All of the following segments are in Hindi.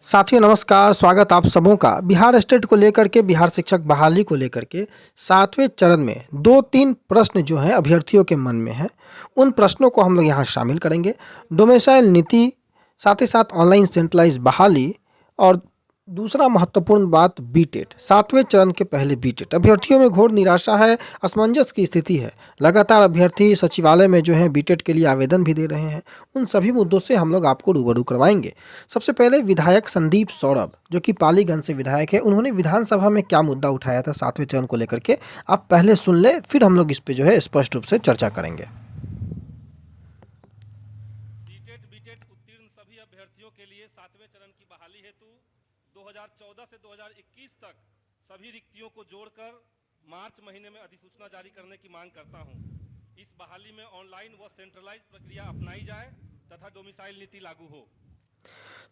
साथियों नमस्कार, स्वागत आप सबों का। बिहार स्टेट को लेकर के, बिहार शिक्षक बहाली को लेकर के 7वें चरण में 2-3 प्रश्न जो हैं अभ्यर्थियों के मन में हैं, उन प्रश्नों को हम लोग यहाँ शामिल करेंगे। डोमिसाइल नीति, साथ ही साथ ऑनलाइन सेंट्रलाइज बहाली और दूसरा महत्वपूर्ण बात बीटेट। 7वें चरण के पहले बीटेट अभ्यर्थियों में घोर निराशा है, असमंजस की स्थिति है। लगातार अभ्यर्थी सचिवालय में जो है बीटेट के लिए आवेदन भी दे रहे हैं। उन सभी मुद्दों से हम लोग आपको रूबरू करवाएंगे। सबसे पहले विधायक संदीप सौरभ, जो कि पालीगंज से विधायक है, उन्होंने विधानसभा में क्या मुद्दा उठाया था 7वें चरण को लेकर के, आप पहले सुन ले, फिर हम लोग इस पे जो है स्पष्ट रूप से चर्चा करेंगे। बीटेट उत्तीर्ण सभी अभ्यर्थियों के लिए 7वें चरण की बहाली हेतु 2014 से 2021 तक सभी रिक्तियों को जोड़कर मार्च महीने में अधिसूचना जारी करने की मांग करता हूं। इस बहाली में ऑनलाइन व सेंट्रलाइज प्रक्रिया अपनाई जाए तथा डोमिसाइल नीति लागू हो।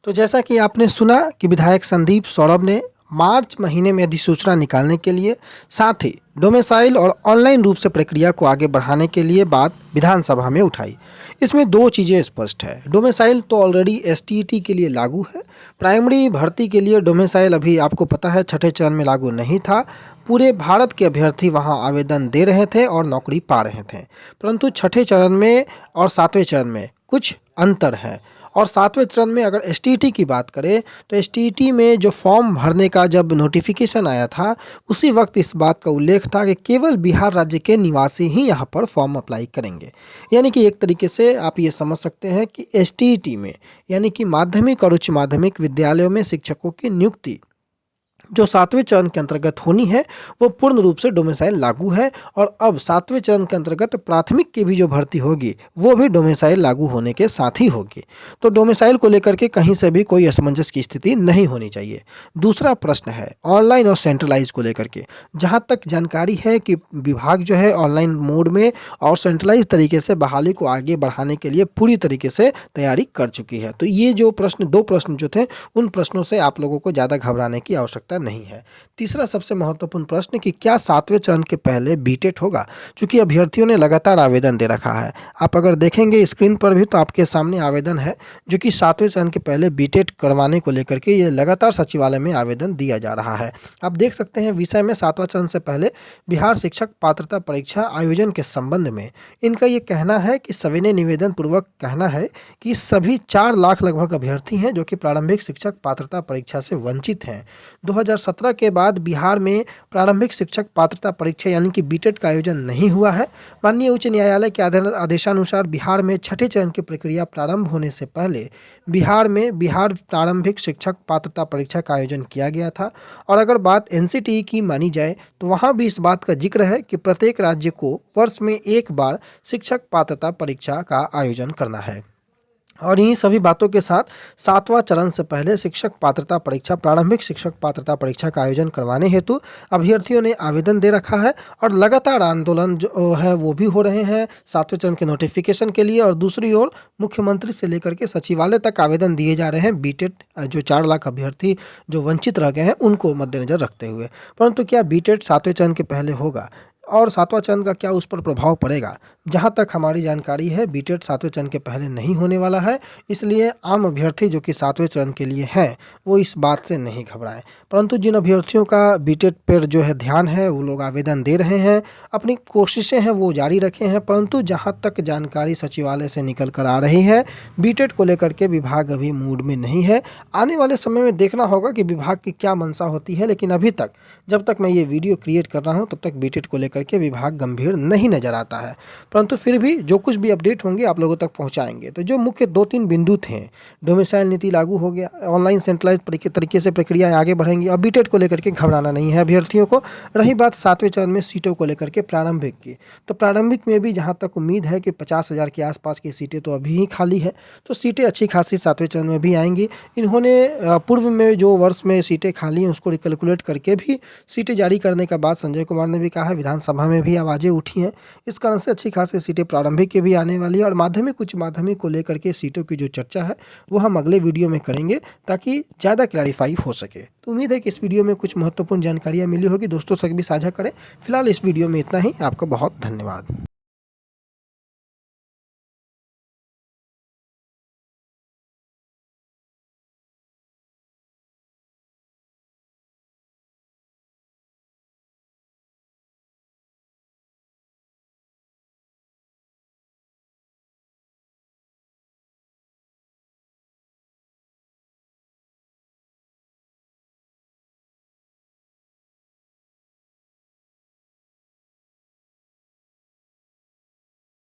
तो जैसा कि आपने सुना कि विधायक संदीप सौरभ ने मार्च महीने में अधिसूचना निकालने के लिए, साथ ही डोमिसाइल और ऑनलाइन रूप से प्रक्रिया को आगे बढ़ाने के लिए बात विधानसभा में उठाई। इसमें दो चीज़ें स्पष्ट है। डोमिसाइल तो ऑलरेडी एसटीईटी के लिए लागू है। प्राइमरी भर्ती के लिए डोमिसाइल अभी आपको पता है 6ठे चरण में लागू नहीं था। पूरे भारत के अभ्यर्थी वहां आवेदन दे रहे थे और नौकरी पा रहे थे, परंतु 6ठे चरण में और 7वें चरण में कुछ अंतर है। और 7वें चरण में अगर एसटीईटी की बात करें तो एसटीईटी में जो फॉर्म भरने का जब नोटिफिकेशन आया था, उसी वक्त इस बात का उल्लेख था कि केवल बिहार राज्य के निवासी ही यहाँ पर फॉर्म अप्लाई करेंगे। यानी कि एक तरीके से आप ये समझ सकते हैं कि एसटीईटी में, यानी कि माध्यमिक और उच्च माध्यमिक विद्यालयों में शिक्षकों की नियुक्ति जो 7वें चरण के अंतर्गत होनी है, वो पूर्ण रूप से डोमिसाइल लागू है। और अब 7वें चरण के अंतर्गत प्राथमिक की भी जो भर्ती होगी, वो भी डोमिसाइल लागू होने के साथ ही होगी। तो डोमिसाइल को लेकर के कहीं से भी कोई असमंजस की स्थिति नहीं होनी चाहिए। दूसरा प्रश्न है ऑनलाइन और सेंट्रलाइज को लेकर के। जहाँ तक जानकारी है कि विभाग जो है ऑनलाइन मोड में और सेंट्रलाइज तरीके से बहाली को आगे बढ़ाने के लिए पूरी तरीके से तैयारी कर चुकी है। तो ये जो प्रश्न, दो प्रश्न जो थे, उन प्रश्नों से आप लोगों को ज़्यादा घबराने की आवश्यकता नहीं है। तीसरा सबसे महत्वपूर्ण प्रश्न कि क्या 7वें चरण के पहले बीटेट होगा, क्योंकि अभ्यर्थियों ने लगातार आवेदन दे रखा है। आप अगर देखेंगे स्क्रीन पर भी तो आपके सामने आवेदन है, जो कि 7वें चरण के पहले बीटेट करवाने को लेकर के ये लगातार सचिवालय में आवेदन दिया जा रहा है। आप देख सकते हैं विषय में 7वां चरण से पहले बिहार शिक्षक पात्रता परीक्षा आयोजन के संबंध में इनका ये कहना है कि सविनय निवेदन पूर्वक कहना है कि सभी 4 लाख लगभग अभ्यर्थी हैं जो कि प्रारंभिक शिक्षक पात्रता परीक्षा से वंचित हैं। 2017 के बाद बिहार में प्रारंभिक शिक्षक पात्रता परीक्षा यानी कि बीटेट का आयोजन नहीं हुआ है। माननीय उच्च न्यायालय के आदेशानुसार बिहार में 6ठे चरण की प्रक्रिया प्रारंभ होने से पहले बिहार प्रारंभिक शिक्षक पात्रता परीक्षा का आयोजन किया गया था। और अगर बात एनसीटीई की मानी जाए तो वहाँ भी इस बात का जिक्र है कि प्रत्येक राज्य को वर्ष में एक बार शिक्षक पात्रता परीक्षा का आयोजन करना है। और इन्हीं सभी बातों के साथ 7वां चरण से पहले शिक्षक पात्रता परीक्षा, प्रारंभिक शिक्षक पात्रता परीक्षा का आयोजन करवाने हेतु अभ्यर्थियों ने आवेदन दे रखा है। और लगातार आंदोलन जो है वो भी हो रहे हैं 7वें चरण के नोटिफिकेशन के लिए। और दूसरी ओर मुख्यमंत्री से लेकर के सचिवालय तक आवेदन दिए जा रहे हैं बीटेट, जो 4 लाख अभ्यर्थी जो वंचित रह गए हैं उनको मद्देनजर रखते हुए। परंतु क्या बीटेट 7वें चरण के पहले होगा और 7वां चरण का क्या उस पर प्रभाव पड़ेगा? जहां तक हमारी जानकारी है बीटेट 7वें चरण के पहले नहीं होने वाला है। इसलिए आम अभ्यर्थी जो कि 7वें चरण के लिए हैं वो इस बात से नहीं घबराएं। परंतु जिन अभ्यर्थियों का बीटेट पर जो है ध्यान है, वो लोग आवेदन दे रहे हैं, अपनी कोशिशें हैं वो जारी रखे हैं। परंतु जहाँ तक जानकारी सचिवालय से निकल कर आ रही है, बीटेट को लेकर के विभाग अभी मूड में नहीं है। आने वाले समय में देखना होगा कि विभाग की क्या मंशा होती है, लेकिन अभी तक, जब तक मैं ये वीडियो क्रिएट कर रहा हूँ, तब तक बीटेट को करके विभाग गंभीर नहीं नजर आता है। परंतु फिर भी जो कुछ भी अपडेट होंगे आप लोगों तक पहुंचाएंगे। तो जो मुख्य 2-3 बिंदु थे, डोमिसाइल नीति लागू हो गया, ऑनलाइन सेंट्रलाइज तरीके से प्रक्रियाएं आगे बढ़ेंगी। अब बीटेट को लेकर के घबराना नहीं है अभ्यर्थियों को। रही बात 7वें चरण में सीटों को लेकर के प्रारंभिक की, तो प्रारंभिक में भी जहां तक उम्मीद है कि 50,000 के आसपास की सीटें तो अभी ही खाली है, तो सीटें अच्छी खासी 7वें चरण में भी आएंगी। इन्होंने पूर्व में जो वर्ष में सीटें खाली हैं उसको रिकैलकुलेट करके भी सीटें जारी करने का बात संजय कुमार ने भी कहा है। विधानसभा में भी आवाज़ें उठी हैं। इस कारण से अच्छी खासी सीटें प्रारंभिक के भी आने वाली है। और माध्यमिक उच्च माध्यमिक को लेकर के सीटों की जो चर्चा है वो हम अगले वीडियो में करेंगे, ताकि ज़्यादा क्लैरिफाई हो सके। तो उम्मीद है कि इस वीडियो में कुछ महत्वपूर्ण जानकारियाँ मिली होगी। दोस्तों से भी साझा करें। फिलहाल इस वीडियो में इतना ही। आपका बहुत धन्यवाद।